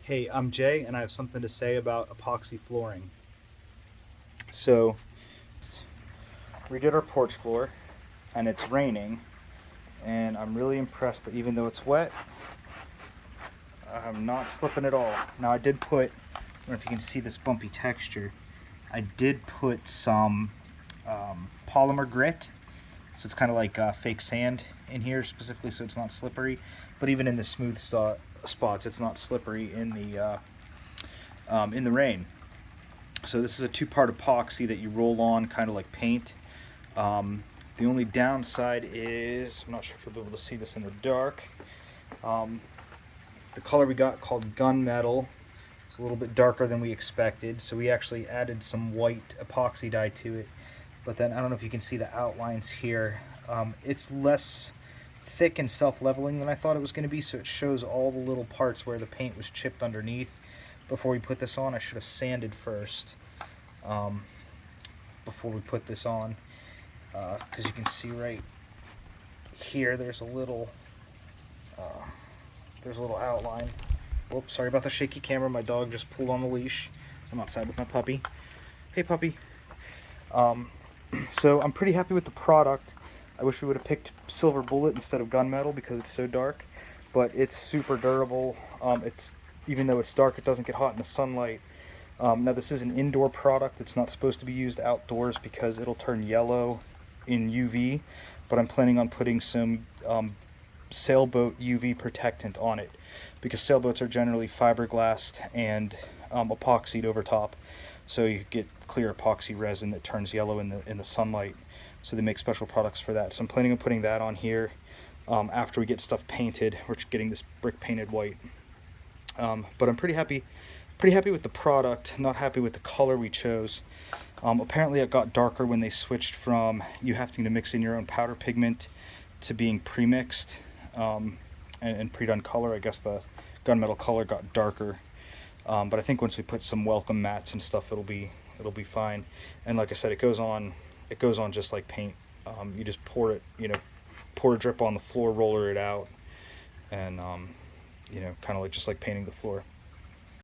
Hey, I'm Jay, and I have something to say about epoxy flooring. So, we did our porch floor, and it's raining, and I'm really impressed that even though it's wet, I'm not slipping at all. Now, I did put, I don't know if you can see this bumpy texture, I did put some polymer grit, so it's kind of like fake sand in here specifically, so it's not slippery. But even in the smooth spots, it's not slippery in the rain. So this is a two-part epoxy that you roll on kind of like paint. The only downside is, I'm not sure if you'll be able to see this in the dark, the color we got called gunmetal is a little bit darker than we expected, so we actually added some white epoxy dye to it. But then I don't know if you can see the outlines here. It's less thick and self-leveling than I thought it was going to be, so it shows all the little parts where the paint was chipped underneath. Before we put this on, I should have sanded first before we put this on, because you can see right here there's a little outline. Whoops, sorry about the shaky camera. My dog just pulled on the leash. I'm outside with my puppy. Hey, puppy. So I'm pretty happy with the product. I wish we would have picked silver bullet instead of gunmetal because it's so dark, but it's super durable. Even though it's dark, it doesn't get hot in the sunlight. Now this is an indoor product. It's not supposed to be used outdoors because it'll turn yellow in UV, but I'm planning on putting some sailboat UV protectant on it because sailboats are generally fiberglassed and epoxied over top, so you get clear epoxy resin that turns yellow in the sunlight. So they make special products for that. So I'm planning on putting that on here after we get stuff painted. We're getting this brick painted white. But I'm pretty happy with the product. Not happy with the color we chose. Apparently it got darker when they switched from you having to mix in your own powder pigment to being pre-mixed and pre-done color. I guess the gunmetal color got darker. But I think once we put some welcome mats and stuff, it'll be fine. And like I said, it goes on just like paint. You just pour it, pour a drip on the floor, roller it out, and kind of like just like painting the floor.